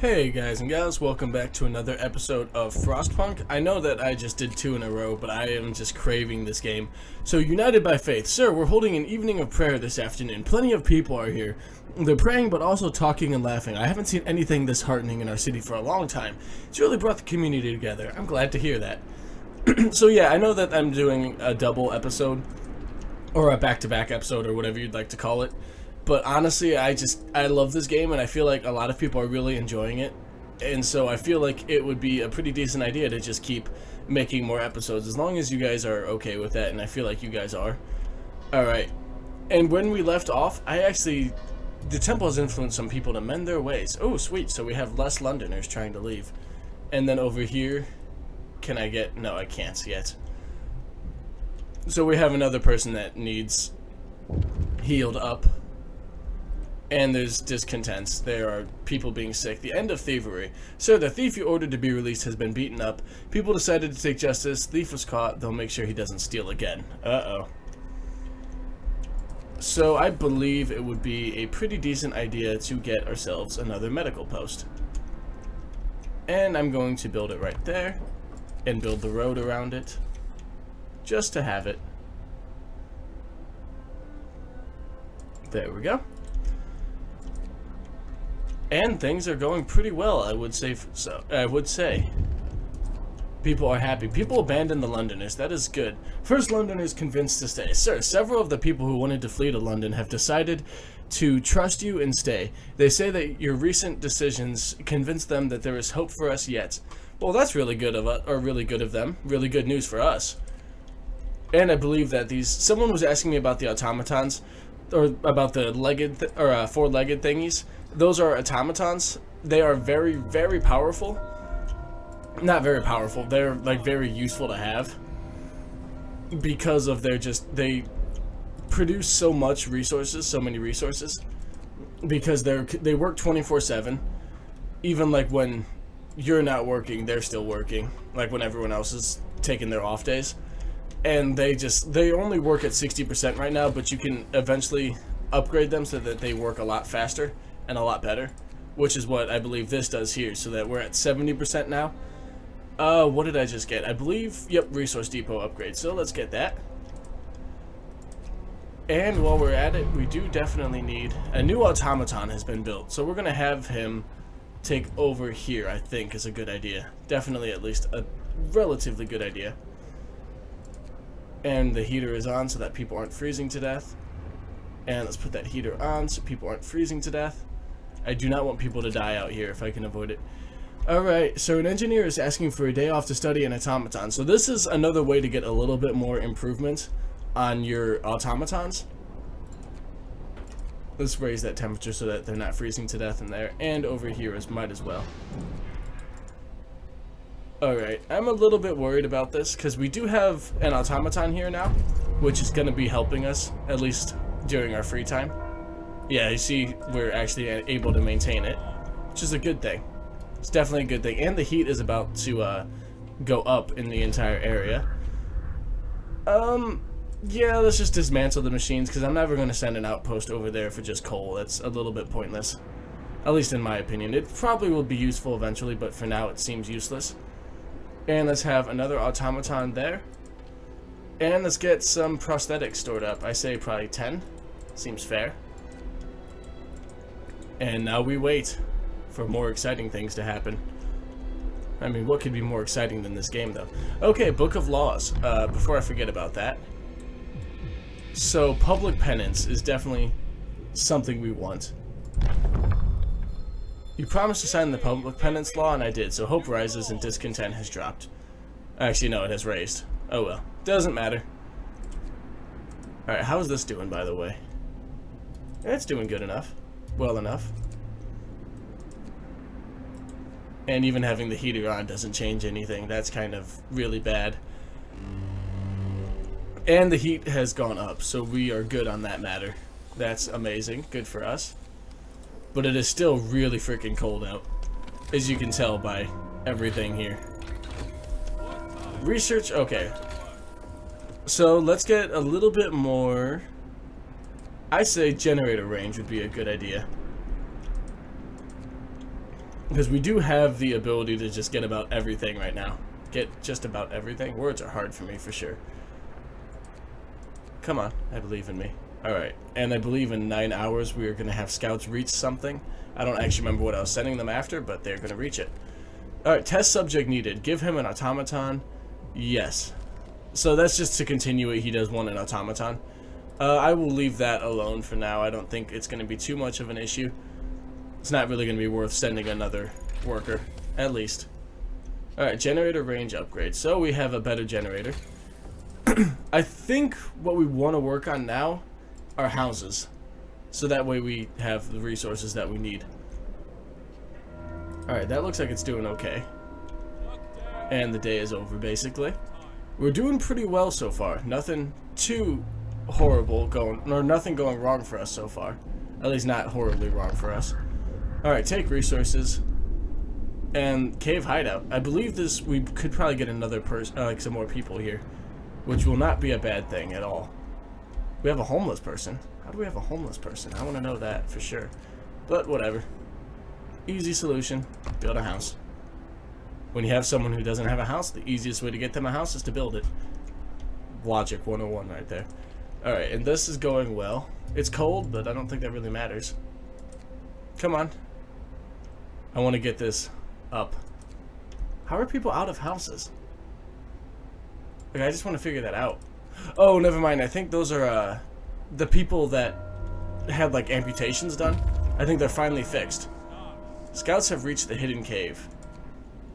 Hey guys and gals, welcome back to another episode of FrostPunk. I know that I just did 2 in a row, but I am just craving this game. So, United by Faith. Sir, we're holding an evening of prayer this afternoon. Plenty of people are here. They're praying, but also talking and laughing. I haven't seen anything this heartening in our city for a long time. It's really brought the community together. I'm glad to hear that. So yeah, I know that I'm doing a double episode, or a back-to-back episode, or whatever you'd like to call it. But honestly, I love this game, and I feel like a lot of people are really enjoying it. And so I feel like it would be a pretty decent idea to just keep making more episodes, as long as you guys are okay with that, and I feel like you guys are. Alright, and when we left off, the temple has influenced some people to mend their ways. Oh, sweet, so we have less Londoners trying to leave. And then over here, can I get... No, I can't yet. So we have another person that needs healed up. And there's discontents. There are people being sick. The end of thievery. Sir, the thief you ordered to be released has been beaten up. People decided to take justice. Thief was caught. They'll make sure he doesn't steal again. Uh-oh. So I believe it would be a pretty decent idea to get ourselves another medical post. And I'm going to build it right there. And build the road around it. Just to have it. There we go. And things are going pretty well, I would say. People are happy. People abandon the Londoners. That is good. First Londoners convinced to stay. Sir, several of the people who wanted to flee to London have decided to trust you and stay. They say that your recent decisions convinced them that there is hope for us yet. Well, that's really good of us, or really good of them. Really good news for us. And I believe that someone was asking me about the automatons, or about the four-legged thingies. Those are automatons. They are very, very powerful. Not very powerful. They're like very useful to have because of they produce so many resources. Because they work 24/7. Even like when you're not working, they're still working. Like when everyone else is taking their off days. And they only work at 60% right now, but you can eventually upgrade them so that they work a lot faster and a lot better, which is what I believe this does here, so that we're at 70% now. What did I just get? I believe, yep, resource depot upgrade. So let's get that. And while we're at it, we do definitely need a new automaton has been built, so we're gonna have him take over here. I think is a good idea. Definitely, at least a relatively good idea. And the heater is on so that people aren't freezing to death. And let's put that heater on so people aren't freezing to death. I do not want people to die out here if I can avoid it. Alright, so an engineer is asking for a day off to study an automaton. So this is another way to get a little bit more improvement on your automatons. Let's raise that temperature so that they're not freezing to death in there. And over here might as well. Alright, I'm a little bit worried about this because we do have an automaton here now, which is going to be helping us, at least during our free time. Yeah, you see, we're actually able to maintain it, which is a good thing. It's definitely a good thing. And the heat is about to go up in the entire area. Yeah, let's just dismantle the machines because I'm never going to send an outpost over there for just coal. That's a little bit pointless, at least in my opinion. It probably will be useful eventually, but for now it seems useless. And let's have another automaton there. And let's get some prosthetics stored up. I say probably 10. Seems fair. And now we wait for more exciting things to happen. I mean, what could be more exciting than this game, though? Okay, Book of Laws. Before I forget about that. So, public penance is definitely something we want. You promised to sign the public penance law, and I did, so hope rises and discontent has dropped. Actually, no, it has raised. Oh well. Doesn't matter. Alright, how's this doing, by the way? It's doing good enough. Well enough. And even having the heater on doesn't change anything. That's kind of really bad. And the heat has gone up, so we are good on that matter. That's amazing. Good for us. But it is still really freaking cold out, as you can tell by everything here. Research, okay. So let's get a little bit more. I say generator range would be a good idea. Because we do have the ability to just get about everything right now. Get just about everything. Words are hard for me, for sure. Come on, I believe in me. Alright, and I believe in 9 hours we are going to have scouts reach something. I don't actually remember what I was sending them after, but they're going to reach it. Alright, test subject needed. Give him an automaton. Yes. So that's just to continue it. He does want an automaton. I will leave that alone for now. I don't think it's going to be too much of an issue. It's not really going to be worth sending another worker, at least. Alright, generator range upgrade. So we have a better generator. I think what we want to work on now are houses. So that way we have the resources that we need. Alright, that looks like it's doing okay. And the day is over, basically. We're doing pretty well so far. Nothing too horrible going, or nothing going wrong for us so far. At least not horribly wrong for us. Alright, take resources. And cave hideout. I believe this, we could probably get another person, like some more people here. Which will not be a bad thing at all. We have a homeless person. How do we have a homeless person? I want to know that for sure. But whatever. Easy solution. Build a house. When you have someone who doesn't have a house, the easiest way to get them a house is to build it. Logic 101 right there. Alright, and this is going well. It's cold, but I don't think that really matters. Come on. I want to get this up. How are people out of houses? Like, I just want to figure that out. Oh, never mind. I think those are the people that had like amputations done. I think they're finally fixed. Scouts have reached the hidden cave.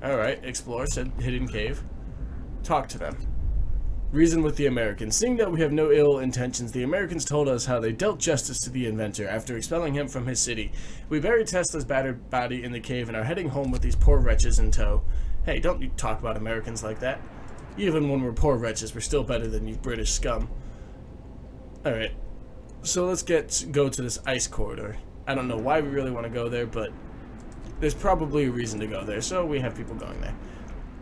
Alright, explore said hidden cave. Talk to them. Reason with the Americans. Seeing that we have no ill intentions, the Americans told us how they dealt justice to the inventor after expelling him from his city. We buried Tesla's battered body in the cave and are heading home with these poor wretches in tow. Hey, don't you talk about Americans like that. Even when we're poor wretches, we're still better than you British scum. Alright, so let's go to this ice corridor. I don't know why we really want to go there, but there's probably a reason to go there, so we have people going there.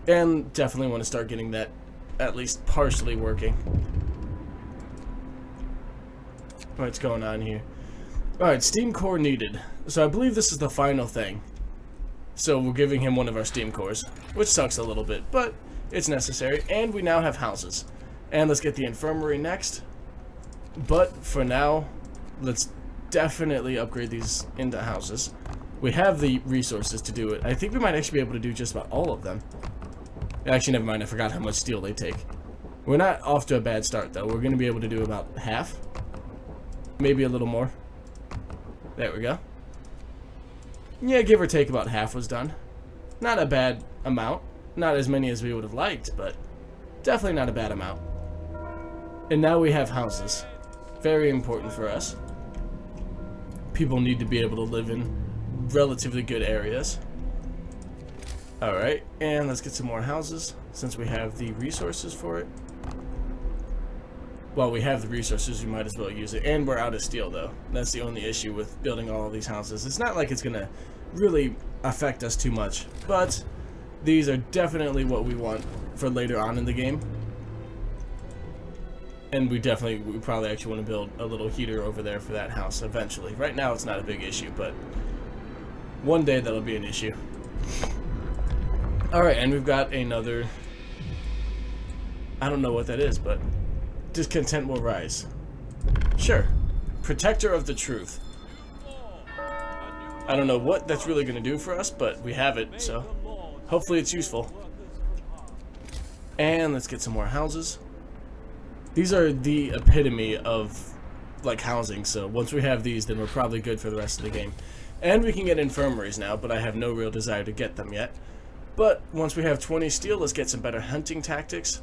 And definitely want to start getting that at least partially working. What's going on here? Alright, steam core needed. So I believe this is the final thing. So we're giving him one of our steam cores, which sucks a little bit, but it's necessary. And we now have houses. And let's get the infirmary next. But for now, let's definitely upgrade these into houses. We have the resources to do it. I think we might actually be able to do just about all of them. Actually, never mind. I forgot how much steel they take. We're not off to a bad start, though. We're going to be able to do about half. Maybe a little more. There we go. Yeah, give or take about half was done. Not a bad amount. Not as many as we would have liked, but definitely not a bad amount. And now we have houses. Very important for us. People need to be able to live in relatively good areas. Alright, and let's get some more houses, since we have the resources for it. Well, we have the resources, we might as well use it. And we're out of steel, though. That's the only issue with building all of these houses. It's not like it's going to really affect us too much, but these are definitely what we want for later on in the game. And we probably actually want to build a little heater over there for that house eventually. Right now it's not a big issue, but one day that'll be an issue. Alright, and we've got another, I don't know what that is, but discontent will rise. Sure. Protector of the truth. I don't know what that's really going to do for us, but we have it, so hopefully it's useful. And let's get some more houses. These are the epitome of like housing, so once we have these, then we're probably good for the rest of the game. And we can get infirmaries now, but I have no real desire to get them yet. But once we have 20 steel, let's get some better hunting tactics.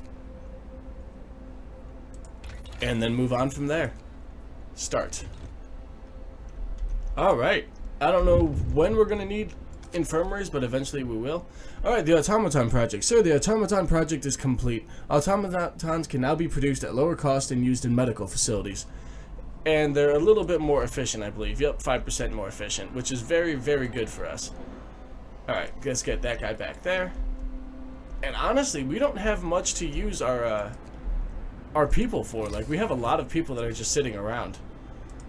And then move on from there. Start. Alright. I don't know when we're going to need infirmaries, but eventually we will. Alright, the Automaton Project. Sir, the Automaton Project is complete. Automatons can now be produced at lower cost and used in medical facilities. And they're a little bit more efficient, I believe. Yep, 5% more efficient, which is very, very good for us. Alright, let's get that guy back there. And honestly, we don't have much to use our people for. Like, we have a lot of people that are just sitting around.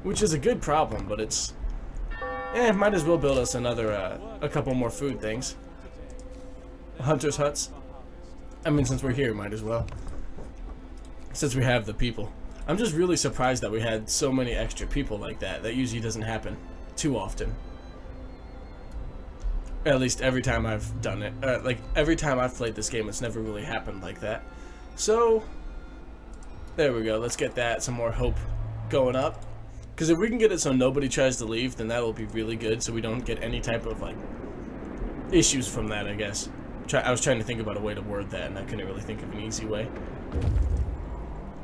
Which is a good problem, but it's Might as well build us another, a couple more food things. Hunters' huts. I mean, since we're here, might as well. Since we have the people. I'm just really surprised that we had so many extra people like that. That usually doesn't happen too often. At least every time I've done it. Like, every time I've played this game, it's never really happened like that. So, there we go. Let's get that, some more hope going up. Because if we can get it so nobody tries to leave, then that will be really good, so we don't get any type of, like, issues from that, I guess. I was trying to think about a way to word that, and I couldn't really think of an easy way.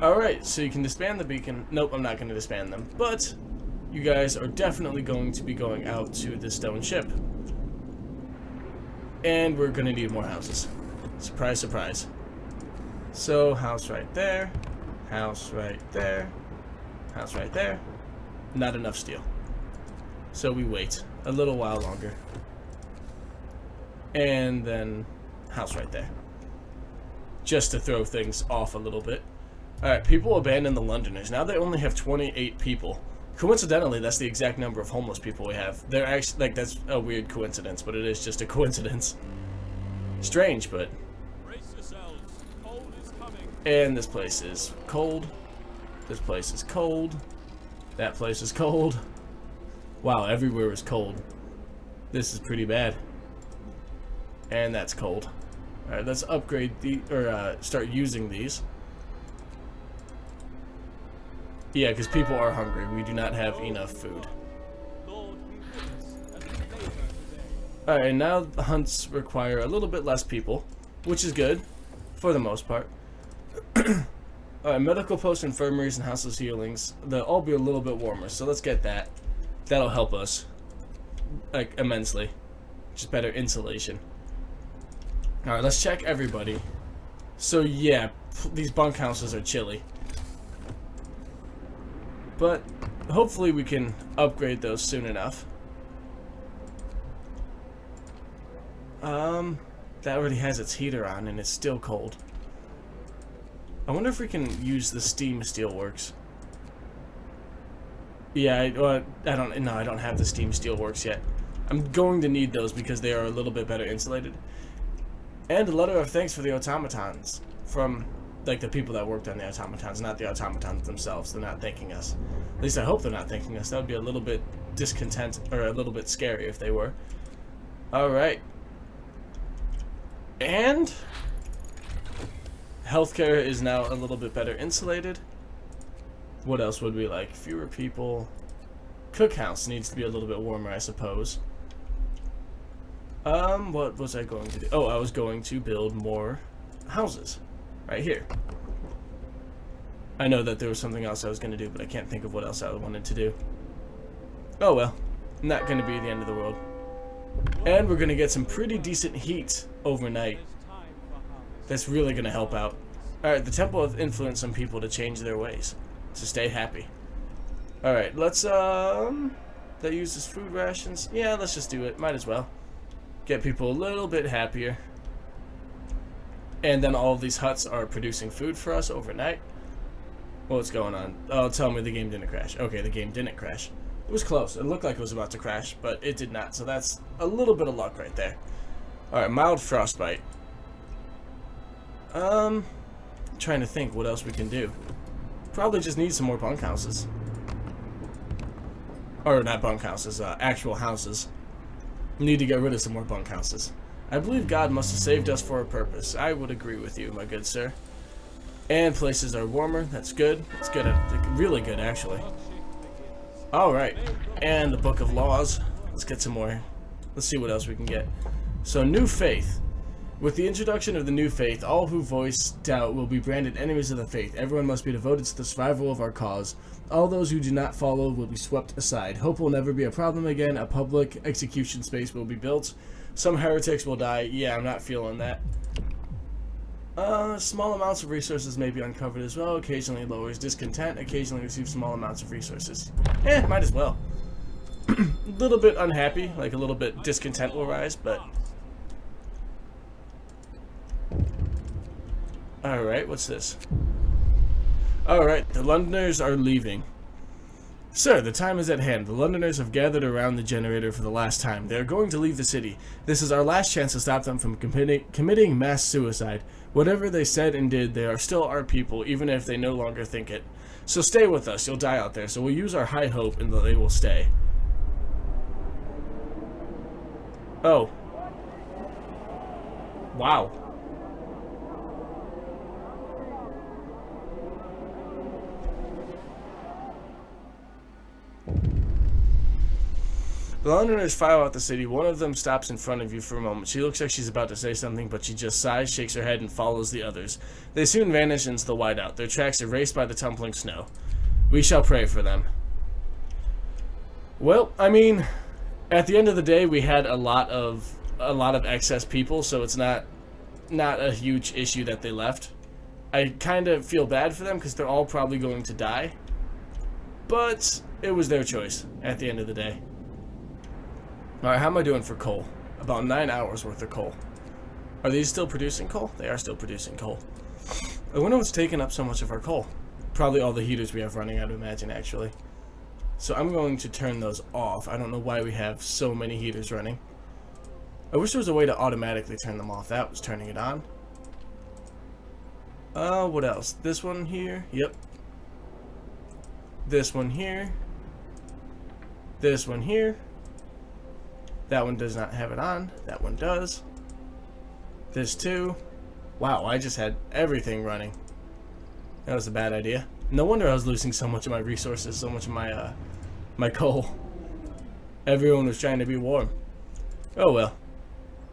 Alright, so you can disband the beacon. Nope, I'm not going to disband them. But, you guys are definitely going to be going out to the stone ship. And we're going to need more houses. Surprise, surprise. So, house right there. House right there. House right there. Not enough steel. So we wait a little while longer. And then house right there. Just to throw things off a little bit. Alright, people abandon the Londoners. Now they only have 28 people. Coincidentally, that's the exact number of homeless people we have. They're actually, like, that's a weird coincidence, but it is just a coincidence. Strange, but... And this place is cold. This place is cold. That place is cold. Wow, everywhere is cold. This is pretty bad. And that's cold. Alright, let's upgrade the, or start using these. Yeah, because people are hungry. We do not have enough food. Alright, now the hunts require a little bit less people, which is good, for the most part. Alright, medical posts, infirmaries, and houseless healings. They'll all be a little bit warmer, so let's get that. That'll help us, like, immensely. Just better insulation. Alright, let's check everybody. So, yeah, these bunkhouses are chilly. But, hopefully we can upgrade those soon enough. That already has its heater on, and it's still cold. I wonder if we can use the steam steelworks. Yeah, I don't have the steam steelworks yet. I'm going to need those because they are a little bit better insulated. And a letter of thanks for the automatons from, like, the people that worked on the automatons, not the automatons themselves. They're not thanking us. At least I hope they're not thanking us. That would be a little bit discontent, or a little bit scary if they were. Alright. And healthcare is now a little bit better insulated. What else would we like? Fewer people. Cookhouse needs to be a little bit warmer, I suppose. What was I going to do? Oh, I was going to build more houses. Right here. I know that there was something else I was going to do, but I can't think of what else I wanted to do. Oh well. Not going to be the end of the world. And we're going to get some pretty decent heat overnight. That's really going to help out. Alright, the temple has influenced some people to change their ways. To stay happy. Alright, let's, that uses food rations? Yeah, let's just do it. Might as well. Get people a little bit happier. And then all of these huts are producing food for us overnight. What's going on? Oh, tell me the game didn't crash. Okay, the game didn't crash. It was close. It looked like it was about to crash, but it did not. So that's a little bit of luck right there. Alright, mild frostbite. Trying to think what else we can do. Probably just need some more bunkhouses. Or not bunkhouses, actual houses. Need to get rid of some more bunkhouses. I believe God must have saved us for a purpose. I would agree with you, my good sir. And places are warmer. That's good. It's good. Really good, actually. Alright. And the Book of Laws. Let's get some more. Let's see what else we can get. So, New Faith. With the introduction of the New Faith, all who voice doubt will be branded enemies of the faith. Everyone must be devoted to the survival of our cause. All those who do not follow will be swept aside. Hope will never be a problem again. A public execution space will be built. Some heretics will die. Yeah, I'm not feeling that. Small amounts of resources may be uncovered as well. Occasionally lowers discontent. Occasionally receives small amounts of resources. Might as well. A little bit unhappy. Like a little bit discontent will rise, but... Alright, what's this? Alright, the Londoners are leaving. Sir, the time is at hand. The Londoners have gathered around the generator for the last time. They are going to leave the city. This is our last chance to stop them from committing mass suicide. Whatever they said and did, they are still our people, even if they no longer think it. So stay with us. You'll die out there. So we'll use our high hope and they will stay. Oh. Wow. The Londoners file out the city. One of them stops in front of you for a moment. She looks like she's about to say something, but she just sighs, shakes her head, and follows the others. They soon vanish into the whiteout, their tracks erased by the tumbling snow. We shall pray for them. Well, I mean, at the end of the day, we had a lot of excess people, so it's not a huge issue that they left. I kind of feel bad for them because they're all probably going to die, but it was their choice at the end of the day. Alright, how am I doing for coal? About 9 hours worth of coal. Are these still producing coal? They are still producing coal. I wonder what's taking up so much of our coal. Probably all the heaters we have running, I'd imagine, actually. So I'm going to turn those off. I don't know why we have so many heaters running. I wish there was a way to automatically turn them off. That was turning it on. What else? This one here. Yep. This one here. This one here. That one does not have it on. That one does. This too. Wow, I just had everything running. That was a bad idea. No wonder I was losing so much of my resources, so much of my my coal. Everyone was trying to be warm. Oh well.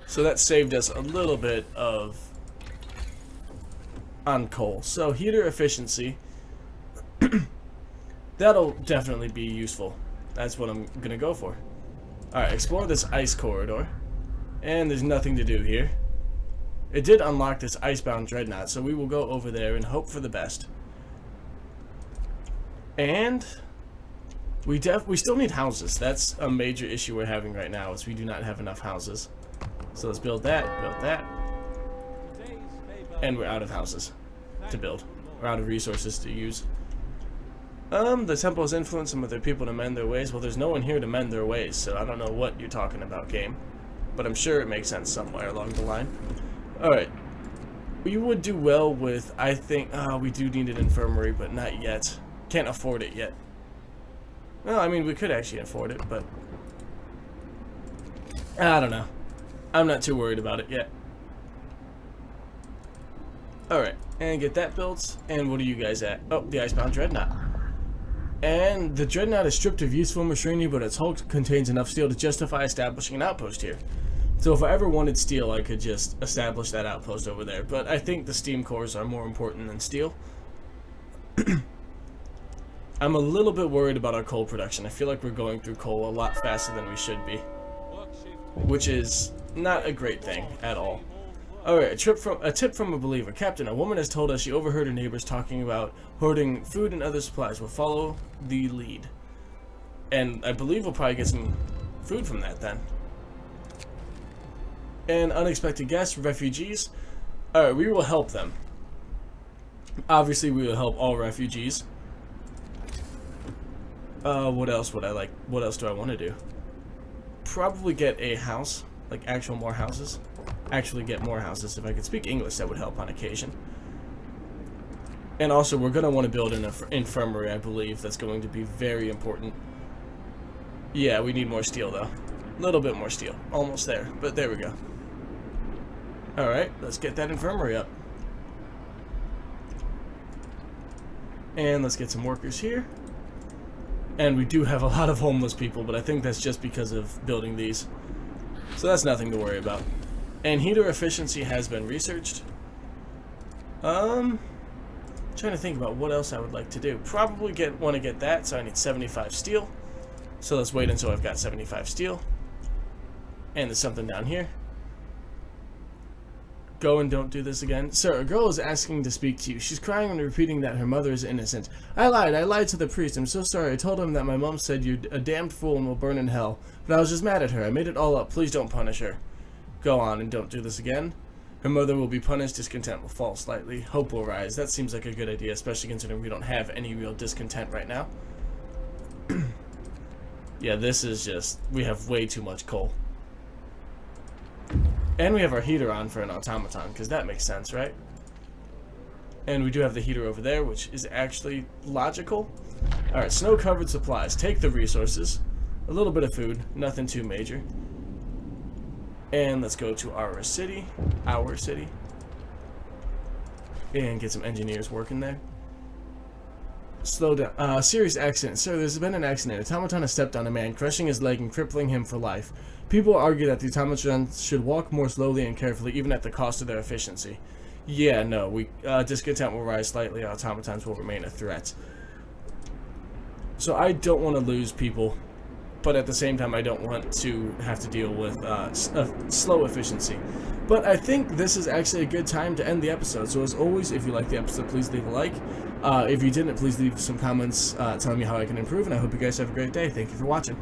So that saved us a little bit of on coal. So heater efficiency. That'll definitely be useful. That's what I'm gonna go for. Alright, explore this ice corridor. And there's nothing to do here. It did unlock this icebound dreadnought, so we will go over there and hope for the best. And we still need houses. That's a major issue we're having right now, is we do not have enough houses. So let's build that, and we're out of houses to build. We're out of resources to use. The temple has influenced some of their people to mend their ways. Well, there's no one here to mend their ways, so I don't know what you're talking about, game. But I'm sure it makes sense somewhere along the line. Alright. We would do well with, I think, we do need an infirmary, but not yet. Can't afford it yet. Well, I mean, we could actually afford it, but I don't know. I'm not too worried about it yet. Alright, and get that built. And what are you guys at? Oh, the Icebound Dreadnought. And the Dreadnought is stripped of useful machinery, but its hull contains enough steel to justify establishing an outpost here. So if I ever wanted steel, I could just establish that outpost over there. But I think the steam cores are more important than steel. I'm a little bit worried about our coal production. I feel like we're going through coal a lot faster than we should be, which is not a great thing at all. Alright, a tip from a believer. Captain, a woman has told us she overheard her neighbors talking about hoarding food and other supplies. We'll follow the lead. And I believe we'll probably get some food from that then. And unexpected guests, refugees. Alright, we will help them. Obviously, we will help all refugees. What else would I like? What else do I want to do? Probably get a house. Like actual more houses. Actually get more houses. If I could speak English, that would help on occasion. And also, we're going to want to build an infirmary, I believe. That's going to be very important. Yeah, we need more steel, though. A little bit more steel. Almost there, but there we go. Alright, let's get that infirmary up. And let's get some workers here. And we do have a lot of homeless people, but I think that's just because of building these. So that's nothing to worry about. And heater efficiency has been researched. Trying to think about what else I would like to do. Probably want to get that, so I need 75 steel. So let's wait until I've got 75 steel. And there's something down here. Go and don't do this again. Sir, a girl is asking to speak to you. She's crying and repeating that her mother is innocent. I lied to the priest. I'm so sorry. I told him that my mom said you're a damned fool and will burn in hell. But I was just mad at her. I made it all up. Please don't punish her. Go on and don't do this again. Her mother will be punished. Discontent will fall slightly. Hope will rise. That seems like a good idea, especially considering we don't have any real discontent right now. Yeah, this is just, we have way too much coal. And we have our heater on for an automaton, because that makes sense, right? And we do have the heater over there, which is actually logical. Alright, snow-covered supplies. Take the resources. A little bit of food. Nothing too major. And let's go to our city. And get some engineers working there. Slow down. Serious accident. Sir, there's been an accident. Automaton has stepped on a man, crushing his leg and crippling him for life. People argue that the automaton should walk more slowly and carefully, even at the cost of their efficiency. Yeah, no. Discontent will rise slightly. Automatons will remain a threat. So I don't want to lose people, but at the same time I don't want to have to deal with slow efficiency. But I think this is actually a good time to end the episode. So as always, if you liked the episode, please leave a like. If you didn't, please leave some comments telling me how I can improve, and I hope you guys have a great day. Thank you for watching.